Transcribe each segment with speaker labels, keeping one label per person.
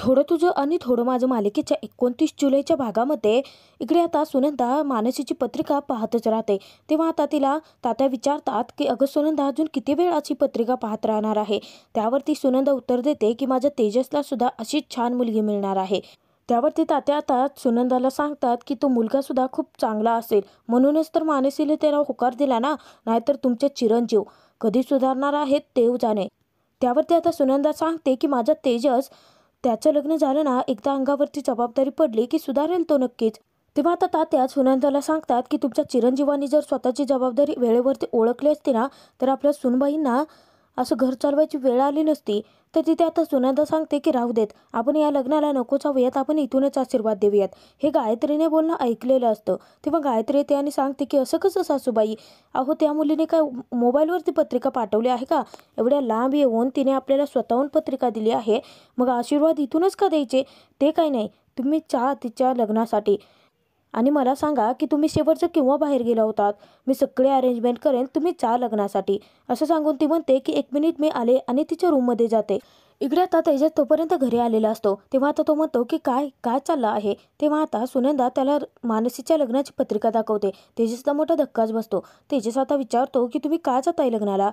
Speaker 1: थोडं तुझं आणि थोडं माझं मालिकेच्या 29 जुलैच्या भागामध्ये इकडे आता सुनंदा मानसीची पत्रिका पाहतच राहते. तेव्हा आता तिला तात्या विचारतात की अगं सुनंदा, अजून किती वेळाची पत्रिका पाहत राहणार आहे? त्यावरती सुनंदा उत्तर देते की माझ्या तेजसला सुद्धा अशीच छान मुलगी मिळणार आहे. त्यावरती तात्या आता सुनंदाला सांगतात की तो मुलगा सुद्धा खूप चांगला असेल, म्हणूनच तर मानसीने त्याला होकार दिला ना, नाहीतर तुमचे चिरंजीव कधी सुधारणार आहेत देव जाणे. त्यावरती आता सुनंदा सांगते की माझा तेजस, त्याचं लग्न झालं ना, एकदा अंगावरती जबाबदारी पडली की सुधारेल तो नक्कीच. तेव्हा आता तात्या सुनंदाला सांगतात की तुमच्या चिरंजीवांनी जर स्वतःची जबाबदारी वेळेवरती ओळखली असती ना, तर आपल्या सुनबाईंना असं घर चालवायची वेळ आली नसती. तर तिथे आता सुनंदा सांगते की राहू देत, आपण या लग्नाला नको जाऊयात, आपण इथूनच आशीर्वाद देऊयात. हे गायत्रीने बोलणं ऐकलेलं असतं. तेव्हा गायत्री येते आणि सांगते की असं कसं सासूबाई, अहो त्या मुलीने काय मोबाईलवरती पत्रिका पाठवली आहे का? एवढ्या लांब येऊन तिने आपल्याला स्वतःहून पत्रिका दिली आहे, मग आशीर्वाद इथूनच का द्यायचे? ते काही नाही, तुम्ही चा तिच्या लग्नासाठी आणि मला सांगा की तुम्ही शेवटचं केव्हा बाहेर गेला होतात? मी सगळे अरेंजमेंट करेन, तुम्ही चा लग्नासाठी. असं सांगून ती म्हणते की 1 मिनिट मी आले आणि तिच्या रूममध्ये जाते. इकडे आता तेजस तोपर्यंत घरी आलेला असतो. तेव्हा आता तो म्हणतो की काय काय चाललं आहे? तेव्हा आता सुनंदा त्याला मानसीच्या लग्नाची पत्रिका दाखवते. तेजसला मोठा धक्काच बसतो. तेजस आता विचारतो की तुम्ही का जाताय लग्नाला?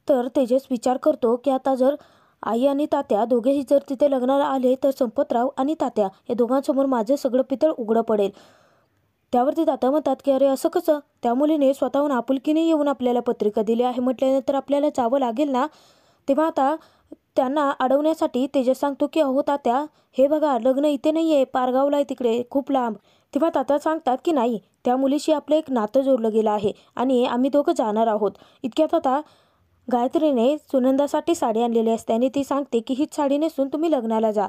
Speaker 1: तर तेजस विचार करतो की आता जर आई आणि तात्या दोघेही जर तिथे लग्नाला आले तर संपतराव आणि तात्या या दोघांसमोर माझं सगळं पितळ उघडं पडेल. त्यावरती तात्या म्हणतात की अरे असं कसं? त्या मुलीने स्वतःहून आपुलकीने येऊन आपल्याला पत्रिका दिली आहे म्हटल्यानंतर आपल्याला जावं लागेल ना. तेव्हा आता त्यांना अडवण्यासाठी तेजस सांगतो की अहो तात्या, हे बघा लग्न इथे नाही आहे, पारगावला आहे, तिकडे खूप लांब. तेव्हा तात्या सांगतात की नाही, त्या मुलीशी आपलं एक नातं जोडलं गेलं आहे आणि आम्ही दोघं जाणार आहोत. इतक्यात आता गायत्रीने सुनंदासाठी साडी आणलेली असते आणि ती सांगते की हीच साडी नेसून तुम्ही लग्नाला जा,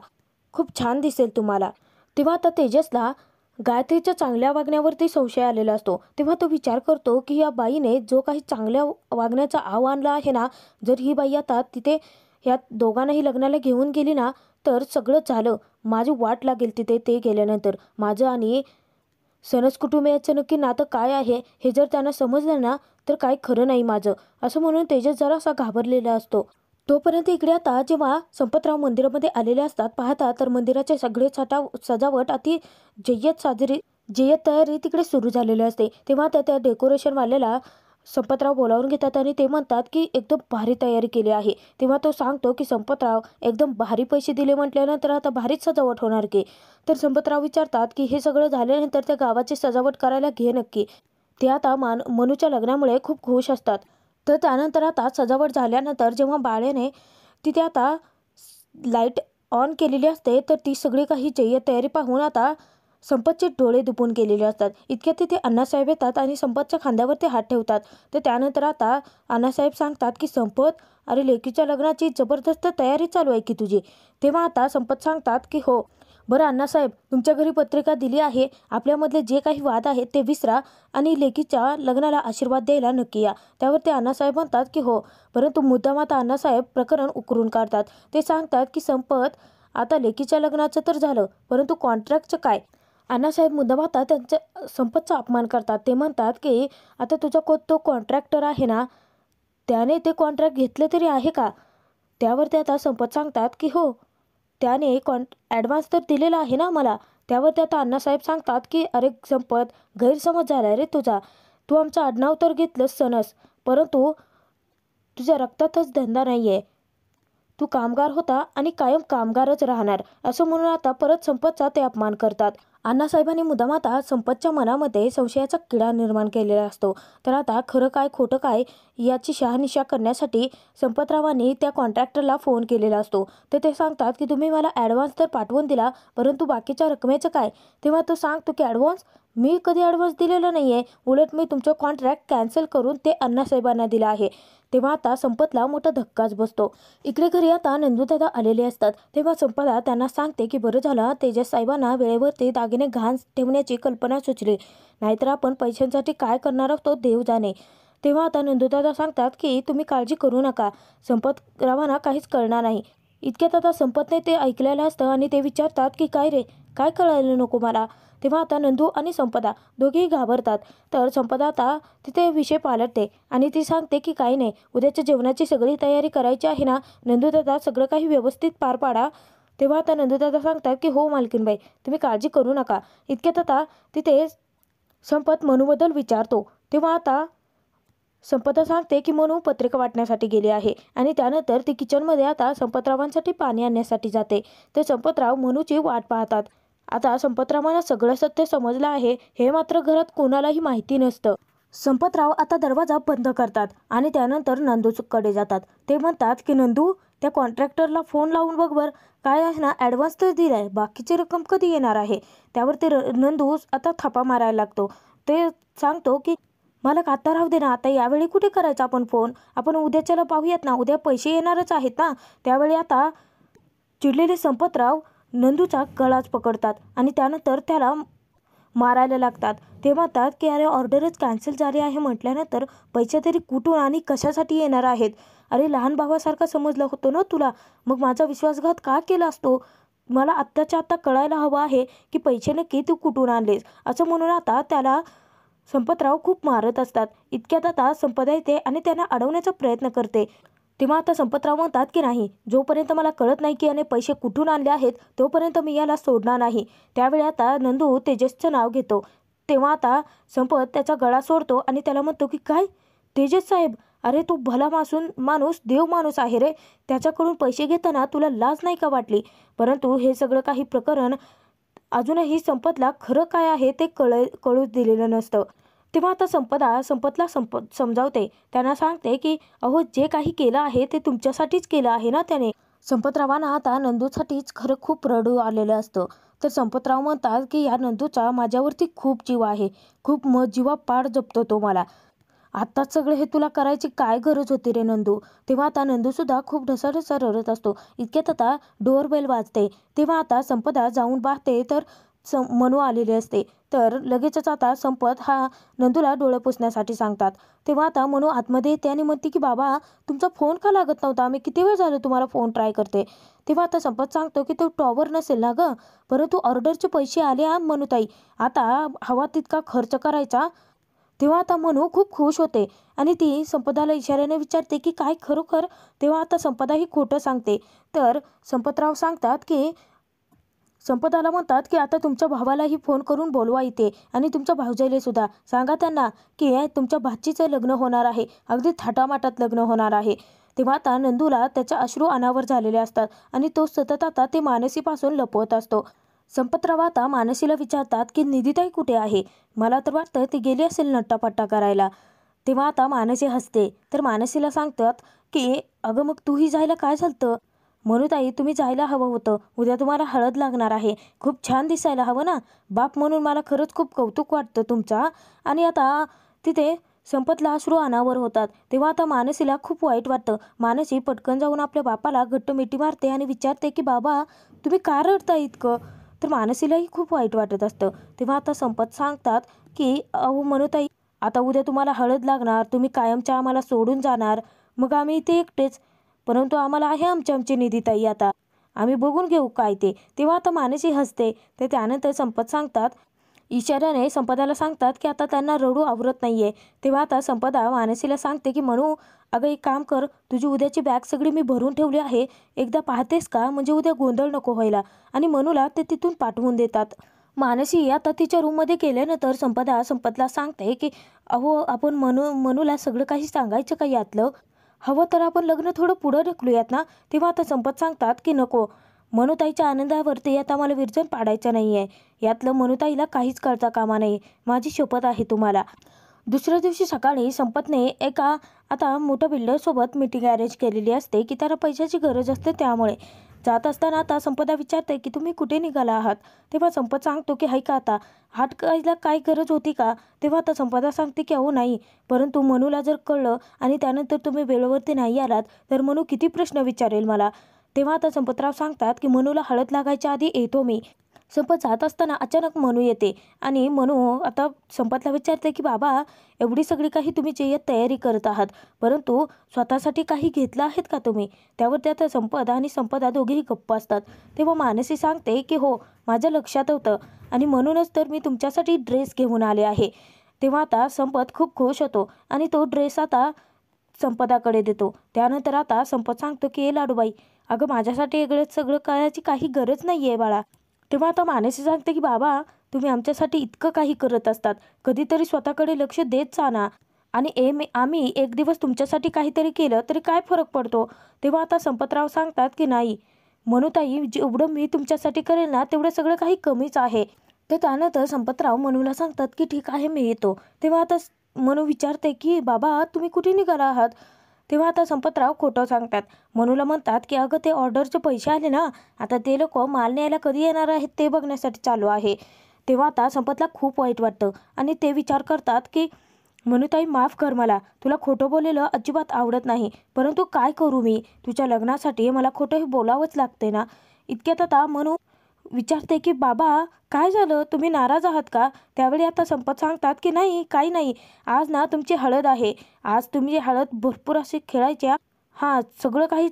Speaker 1: खूप छान दिसेल तुम्हाला. तेव्हा आता तेजसला गायत्रीच्या चांगल्या वागण्यावरती संशय आलेला असतो. तेव्हा तो विचार करतो की या बाईने जो काही चांगल्या वागण्याचा आव आणला आहे ना, जर ही बाई आता तिथे ह्या दोघांनाही लग्नाला घेऊन गेली ना, तर सगळं झालं, माझी वाट लागेल तिथे ते गेल्यानंतर. माझं आणि सनस कुटुंबियाचं नक्की नातं काय आहे हे जर त्यांना समजलं ना, तर काय खरं नाही माझं. असं म्हणून तेजस जरासा घाबरलेला असतो. तोपर्यंत इकडे आता जेव्हा संपतराव मंदिरामध्ये आलेले असतात पाहतात, तर मंदिराचे सगळे सजावट अति जय्यत तयारी तिकडे सुरू झालेली असते. तेव्हा त्या डेकोरेशनवाल्याला संपतराव बोलावून घेतात आणि ते म्हणतात की एकदम भारी तयारी केली आहे. तेव्हा तो सांगतो की संपतराव, एकदम भारी पैसे दिले म्हटल्यानंतर आता भारीच सजावट होणार की. तर संपतराव विचारतात की हे सगळं झाल्यानंतर त्या गावाची सजावट करायला घे नक्की. ते आता मनूच्या लग्नामुळे खूप खुश असतात. तर त्यानंतर आता सजावट झाल्यानंतर जेव्हा बाळ्याने तिथे आता लाईट ऑन केलेली असते, तर ती सगळी काही जय्यत तयारी पाहून आता संपतचे डोळे दुपून गेलेले असतात. इतक्यात तिथे अण्णासाहेब येतात आणि संपतच्या खांद्यावरती हात ठेवतात. तर त्यानंतर आता अण्णासाहेब सांगतात की संपत, अरे लेकीच्या लग्नाची जबरदस्त तयारी चालू आहे की तुझी. तेव्हा आता संपत सांगतात की हो बरं अण्णासाहेब, तुमच्या घरी पत्रिका दिली आहे, आपल्यामधले जे काही वाद आहेत ते विसरा आणि लेकीच्या लग्नाला आशीर्वाद द्यायला नक्की या. त्यावर ते अण्णासाहेब म्हणतात की हो, परंतु मुद्दाम आता अण्णासाहेब प्रकरण उकरून काढतात. ते सांगतात की संपत, आता लेकीच्या लग्नाचं तर झालं, परंतु कॉन्ट्रॅक्टचं काय? अण्णासाहेब मुद्दाम आता त्यांच्या संपतचा अपमान करतात. ते म्हणतात की आता तुझा तो कॉन्ट्रॅक्टर आहे ना, त्याने ते कॉन्ट्रॅक्ट घेतलं तरी आहे का? त्यावर ते आता संपत सांगतात की हो, त्याने ॲडव्हान्स तर दिलेला आहे ना मला. त्यावर ते आता अण्णासाहेब सांगतात की अरे संपत, गैरसमज झाला रे तुझा. तू आमचं आडनाव तर घेतलंस सनस, परंतु तुझ्या रक्तातच धंदा नाही आहे. तू कामगार होता आणि कायम कामगारच राहणार. असं म्हणून आता परत संपतचा ते अपमान करतात. अण्णासाहेबांनी मुद्दाम आता संपतच्या मनामध्ये संशयाचा किडा निर्माण केलेला असतो. तर आता खरं काय खोटं काय याची शहानिशा करण्यासाठी संपतरावांनी त्या कॉन्ट्रॅक्टरला फोन केलेला असतो. तर ते सांगतात की तुम्ही मला ॲडव्हान्स तर पाठवून दिला, परंतु बाकीच्या रकमेचं काय? तेव्हा तो सांगतो की ॲडव्हान्स मी कधी ॲडव्हान्स दिलेला नाही आहे, उलट मी तुमचं कॉन्ट्रॅक्ट कॅन्सल करून ते अण्णासाहेबांना दिलं आहे. तेव्हा आता संपतला मोठा धक्काच बसतो. इकडे घरी आता नंदूदादा आलेले असतात. तेव्हा संपदा त्यांना सांगते की बरं झालं तेजस साहेबांना वेळेवर ते दागिने घाण ठेवण्याची कल्पना सुचली, नाहीतर आपण पैशांसाठी काय करणार आहोत देव जाणे. तेव्हा आता नंदूदादा सांगतात की तुम्ही काळजी करू नका, संपतरावांना काहीच कळणार नाही. इतक्यात आता संपतने ते ऐकलेलं असतं आणि ते विचारतात की काय रे, काय कळायला नको मला? तेव्हा आता नंदू आणि संपदा दोघेही घाबरतात. तर संपदा आता तिथे विषय पालटते आणि ती सांगते की काही नाही, उद्याच्या जेवणाची सगळी तयारी करायची आहे ना नंदूदादा, सगळं काही व्यवस्थित पार पाडा, तेव्हा आता नंदुदादा सांगतात की हो मालकीनबाई, तुम्ही काळजी करू नका. इतक्यात आता तिथे संपत मनूबद्दल विचारतो. तेव्हा आता संपदा सांगते की मनू पत्रिका वाटण्यासाठी गेली आहे आणि त्यानंतर ती किचनमध्ये आता संपतरावांसाठी पाणी आणण्यासाठी जाते. तर संपतराव मनूची वाट पाहतात. आता संपतरावांना सगळं सत्य समजलं आहे हे मात्र घरात कोणालाही माहिती नसतं. संपतराव आता दरवाजा बंद करतात आणि त्यानंतर नंदूकडे जातात. ते म्हणतात की नंदू, त्या कॉन्ट्रॅक्टरला फोन लावून बघ बर, काय आहे ना, ॲडव्हान्स तर दिलाय, बाकीची रक्कम कधी येणार आहे. त्यावर ते नंदू आता थापा मारायला लागतो. ते सांगतो की मला आता राहू दे ना, आता यावेळी कुठे करायचा आपण फोन, आपण उद्याच्याला पाहूयात ना, उद्या पैसे येणारच आहेत ना. त्यावेळी आता चिडलेले संपतराव नंदूचा गळाच पकडतात आणि त्यानंतर त्याला मारायला लागतात. ते म्हणतात की अरे ऑर्डरच कॅन्सल झाली आहे म्हटल्यानंतर पैसे तरी कुठून आणि कशासाठी येणार आहेत. अरे लहान भावासारखा समजलं होतं ना तुला, मग माझा विश्वासघात का केला असतो. मला आत्ताच्या आत्ता कळायला हवं आहे की पैसे नक्की तू कुठून आणलेस. असं म्हणून आता त्याला संपतराव खूप मारत असतात. इतक्यात आता संपदा येते आणि त्यांना अडवण्याचा प्रयत्न करते. तेव्हा आता संपतराव म्हणतात की नाही, जोपर्यंत मला कळत नाही की याने पैसे कुठून आणले आहेत तोपर्यंत मी याला सोडणार नाही. त्यावेळी आता नंदू तेजसचं नाव घेतो. तेव्हा आता संपत त्याचा गळा सोडतो आणि त्याला म्हणतो की काय तेजस साहेब, अरे तो भला माणूस देव माणूस आहे रे, त्याच्याकडून पैसे घेताना तुला लाज नाही का वाटली. परंतु हे सगळं काही प्रकरण अजूनही संपतला खरं काय आहे ते कळूच दिलेलं नसतं. तेव्हा आता संपतला समजावते. त्यांना सांगते की अहो, जे काही केलं आहे ते तुमच्यासाठीच केलं आहे ना त्याने. संपतरावांना आता नंदूसाठीच खरं खूप रडू आलेलं असतं. तर संपतराव म्हणतात की या नंदूचा माझ्यावरती खूप जीव आहे, खूप जीवापाड जपतो तो मला. आत्ताच सगळं हे तुला करायची काय गरज होती रे नंदू. तेव्हा आता नंदूसुद्धा खूप ढसाढसा रडत असतो. इतक्यात आता डोअरबेल वाजते. तेव्हा आता संपदा जाऊन पाहते तर मनू आलेले असते. तर लगेचच आता संपत हा नंदूला डोळे पुसण्यासाठी सांगतात. तेव्हा आता मनू आतमध्ये येते आणि म्हणते की बाबा, तुमचा फोन का लागत नव्हता, मी किती वेळ झालं तुम्हाला फोन ट्राय करते. तेव्हा आता संपत सांगतो की तो टॉवर नसेल ना गं, परंतु ऑर्डरचे पैसे आले मनूताई, आता हवा तितका खर्च करायचा. तेव्हा आता मनू खूप खुश होते आणि ती संपदाला इशाऱ्याने विचारते की काय खरोखर. तेव्हा आता संपदा ही खोटं सांगते. तर संपतराव सांगतात की संपदाला म्हणतात की आता तुमच्या भावालाही फोन करून बोलवा इथे आणि तुमच्या भाऊजाईला सुद्धा सांगा त्यांना की तुमच्या भाचीचं लग्न होणार आहे, अगदी थाटामाटात लग्न होणार आहे. तेव्हा आता नंदूला त्याच्या अश्रू अनावर झालेले असतात आणि तो सतत आता ते मानसीपासून लपवत असतो. संपतराव आता मानसीला विचारतात की निधिताई कुठे आहे. मला तर वाटतं ती गेली असेल नट्टापट्टा करायला. तेव्हा आता मानसी हसते. तर मानसीला सांगतात की अगं मग तूही जायला काय झालं. मनूताई, तुम्ही जायला हवं होतं, उद्या तुम्हाला हळद लागणार आहे, खूप छान दिसायला हवं ना. बाप म्हणून मला खरंच खूप कौतुक वाटतं तुमचा. आणि आता तिथे संपतला अश्रू अनावर होतात. तेव्हा आता मानसीला खूप वाईट वाटतं. मानसी पटकन जाऊन आपल्या बापाला घट्ट मिठी मारते आणि विचारते की बाबा, तुम्ही का रडता इतकं. तर मानसीलाही खूप वाईट वाटत असतं. तेव्हा आता संपत सांगतात की अहो मनूताई, आता उद्या तुम्हाला हळद लागणार, तुम्ही कायमच्या आम्हाला सोडून जाणार, मग आम्ही इथे एकटेच. परंतु आम्हाला आहे आमची निधीताई, आता आम्ही बघून घेऊ काय ते. तेव्हा आता मानसी हसते. तर त्यानंतर संपत सांगतात, इशाऱ्याने संपदाला सांगतात की आता त्यांना रडू आवरत नाहीये. तेव्हा आता संपदा मानसीला सांगते की मनू, अगं एक काम कर, तुझी उद्याची बॅग सगळी मी भरून ठेवली आहे, एकदा पाहतेस का, म्हणजे उद्या गोंधळ नको व्हायला. आणि मनूला ते तिथून पाठवून देतात. मानसी आता तिच्या रूममध्ये गेल्यानंतर संपदा संपतला सांगते की अहो, आपण मनूला सगळं काही सांगायचं का यातलं, हवं तर आपण लग्न थोडं पुढं ढकलूयात ना. तेव्हा आता संपत सांगतात की नको, मनूताईच्या आनंदावरती आता मला विरजन पाडायचं नाही आहे, यातलं मनूताईला काहीच कळता कामा नाही, माझी शपथ आहे तुम्हाला. दुसऱ्या दिवशी सकाळी संपतने एका आता मोठ्या बिल्डरसोबत मीटिंग अरेंज केलेली असते की त्याला पैशाची गरज असते. त्यामुळे जात असताना आता संपदा विचारते की तुम्ही कुठे निघाला आहात. तेव्हा संपत सांगतो की हाय का आता हात कायला काय गरज होती का. तेव्हा आता संपदा सांगते की अहो नाही, परंतु मनूला जर कळलं आणि त्यानंतर तुम्ही वेळेवरती नाही आलात तर मनू किती प्रश्न विचारेल मला. तेव्हा आता संपतराव सांगतात की मनूला हळद लागायच्या आधी येतो मी. संपत जात असताना अचानक मनू येते आणि मनू आता संपतला विचारते की बाबा, एवढी सगळी काही तुम्ही जे तयारी करत आहात, परंतु स्वतःसाठी काही घेतलं आहेत का तुम्ही. त्यावर त्या आता संपत आणि संपदा दोघेही गप्प असतात. तेव्हा मानसी सांगते की हो, माझ्या लक्षात होतं आणि म्हणूनच तर मी तुमच्यासाठी ड्रेस घेऊन आले आहे. तेव्हा आता संपत खूप खुश होतो आणि तो ड्रेस आता संपदाकडे देतो. त्यानंतर आता संपत सांगतो की लाडूबाई, अगं माझ्यासाठी वेगळं सगळं करायची काही गरज नाही आहे बाळा. तेव्हा आता मानसी सांगते की बाबा तुम्ही आमच्यासाठी इतकं काही करत असतात, कधीतरी स्वतःकडे लक्ष देत जा ना. आणि आम्ही एक दिवस तुमच्यासाठी काहीतरी केलं तरी काय फरक पडतो. तेव्हा आता संपतराव सांगतात की नाही मनूताई, जेवढं मी तुमच्यासाठी करेल ना तेवढं सगळं काही कमीच आहे. तर त्यानंतर संपतराव मनूला सांगतात की ठीक आहे मी येतो. तेव्हा आता मनू विचारते की बाबा तुम्ही कुठे निघाला आहात. तेव्हा आता संपतराव खोटं सांगतात. मनूला म्हणतात की अगं ते ऑर्डरचे पैसे आले ना, आता ते लोक माल न्यायला कधी येणार आहेत ते बघण्यासाठी चालू आहे. तेव्हा आता संपतला खूप वाईट वाटतं आणि ते विचार करतात की मनूताई माफ कर मला, तुला खोटं बोललेलं अजिबात आवडत नाही, परंतु काय करू मी, तुझ्या लग्नासाठी मला खोटं हे बोलावंच लागते ना. इतक्यात आता मनू विचारते की बाबा काय झालं, तुम्ही नाराज आहात का. त्यावेळी आता संपत सांगतात की नाही काही नाही, आज ना तुमची हळद आहे, आज तुम्ही हळद भरपूर अशी खेळायच्या, हां सगळं काही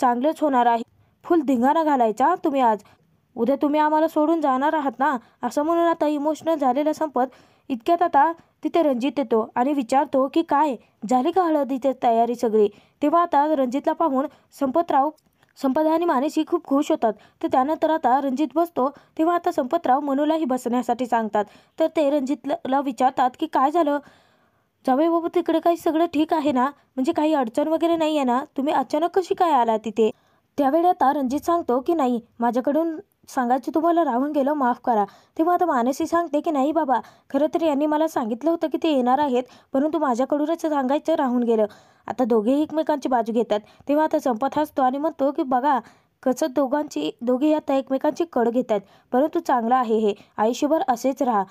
Speaker 1: चांगलंच होणार आहे, फुल धिंगाणा घालायचा तुम्ही आज, उद्या तुम्ही आम्हाला सोडून जाणार आहात ना. असं म्हणून आता इमोशनल झालेला संपत इतक्यात आता तिथे रणजित येतो आणि विचारतो की काय झाली का हळदीची तयारी सगळी. तेव्हा आता रणजितला पाहून संपत आणि मानसी खूप खुश होतात. तर त्यानंतर आता रणजित बसतो. तेव्हा आता संपतराव मनूलाही बसण्यासाठी सांगतात. तर ते रणजितला विचारतात की काय झालं जावई बाबू, तिकडे काही सगळं ठीक आहे ना, म्हणजे काही अडचण वगैरे नाही आहे ना, तुम्ही अचानक कशी काय आला तिथे. त्यावेळी आता रणजित सांगतो की नाही माझ्याकडून सांगायचं तुम्हाला राहून गेलं, माफ करा. तेव्हा आता मानसी सांगते की नाही बाबा, खरं तर यांनी मला सांगितलं होतं की ते येणार आहेत, परंतु माझ्याकडूनच सांगायचं राहून गेलं. आता दोघेही एकमेकांची बाजू घेतात. तेव्हा आता संपत हसतो आणि म्हणतो की बघा कसं दोघेही आता एकमेकांची कड घेत आहेत, परंतु चांगलं आहे हे, आयुष्यभर असेच राहा.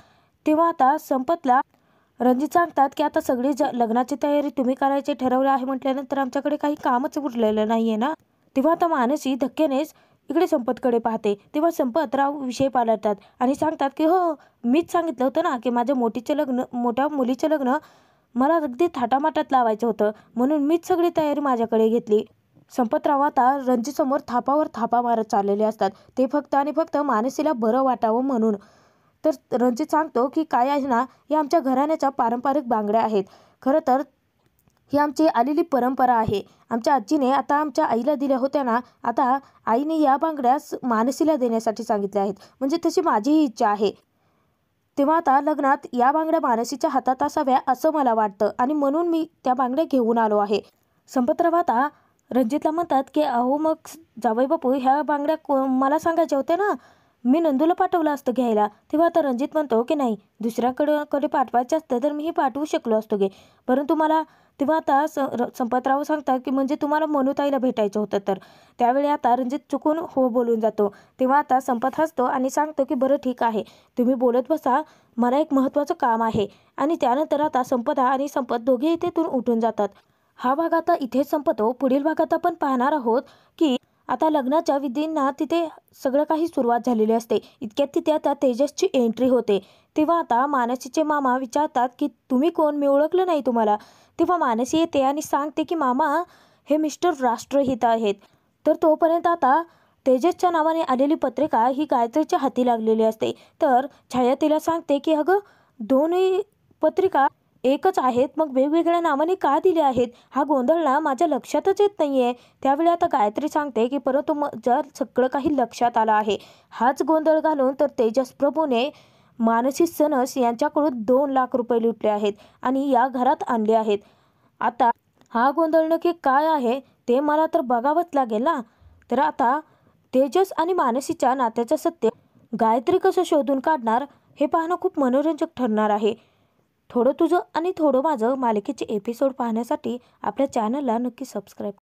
Speaker 1: तेव्हा आता संपतला रणजित सांगतात की आता सगळी लग्नाची तयारी तुम्ही करायची ठरवलं आहे म्हटल्यानंतर आमच्याकडे काही कामच उरलेलं नाही आहे ना. तेव्हा आता मानसी धक्क्यानेच इकडे संपतकडे पाहते. तेव्हा संपतराव विषय पालटतात आणि सांगतात की हो मीच सांगितलं होतं ना की माझ्या मोठ्या मुलीचं लग्न मला अगदी थाटामाटात लावायचं होतं, म्हणून मीच सगळी तयारी माझ्याकडे घेतली. संपतराव आता रणजितसमोर थापावर थापा मारत चाललेले असतात, ते फक्त आणि फक्त मानसीला बरं वाटावं म्हणून. तर रणजित सांगतो की काय आहे ना, या आमच्या घराण्याच्या पारंपरिक बांगड्या आहेत. खरं तर ही आमची आलेली परंपरा आहे. आमच्या आजीने आता आमच्या आईला दिल्या होत्या ना, आता आईने या बांगड्या मानसीला देण्यासाठी सांगितल्या आहेत, म्हणजे तशी माझीही इच्छा आहे. तेव्हा आता लग्नात या बांगड्या मानसीच्या हातात असाव्या असं मला वाटतं आणि म्हणून मी त्या बांगड्या घेऊन आलो आहे. संपतराव आता रणजितला म्हणतात की अहो मग जावई बापू, ह्या बांगड्या मला सांगायच्या होत्या ना, मी नंदूला पाठवलं असतं घ्यायला. तेव्हा आता रणजित म्हणतो की नाही दुसऱ्याकडे पाठवायचं असतं तर मीही पाठवू शकलो असतो गे, परंतु मला. तेव्हा आता संपतराव सांगतात की म्हणजे तुम्हाला मनूताईला भेटायचं होतं तर. त्यावेळी आता रणजित चुकून हो बोलून जातो. तेव्हा आता संपत हसतो आणि सांगतो की बरं ठीक आहे, तुम्ही बोलत बसा, मला एक महत्त्वाचं काम आहे. आणि त्यानंतर आता संपदा आणि संपत दोघे तिथून उठून जातात. हा भाग आता इथेच संपतो. पुढील भागात आपण पाहणार आहोत की आता लग्नाच्या विधींना तिथे सगळं काही सुरुवात झालेली असते. इतक्यात तिथे आता तेजसची एंट्री होते. तेव्हा आता मानसीचे मामा विचारतात की तुम्ही कोण, मी ओळखलं नाही तुम्हाला. तेव्हा मानसी येते आणि सांगते की मामा हे मिस्टर राष्ट्रहित आहेत. तर तोपर्यंत आता तेजसच्या नावाने आलेली पत्रिका ही गायत्रीच्या हाती लागलेली असते. तर छाया तिला सांगते की अगं दोन्ही पत्रिका एकच आहेत, मग वेगवेगळ्या नावाने का दिले आहेत, हा गोंधळ ना माझ्या लक्षातच येत नाही आहे. त्यावेळी आता गायत्री सांगते की परंतु जर सगळं काही लक्षात आलं आहे, हाच गोंधळ घालून तर तेजस प्रभूने मानसी सनस यांच्याकडून 2 लाख रुपये लुटले आहेत आणि या घरात आणले आहेत. आता हा गोंधळ नक्की काय आहे ते मला तर बघावंच लागेल ना. तर आता तेजस आणि मानसीच्या नात्याचं सत्य गायत्री कसं शोधून काढणार हे पाहणं खूप मनोरंजक ठरणार आहे. थोडं तुझं आणि थोडं माझं मालिकेचे एपिसोड पाहण्यासाठी आपल्या चॅनलला नक्की सबस्क्राईब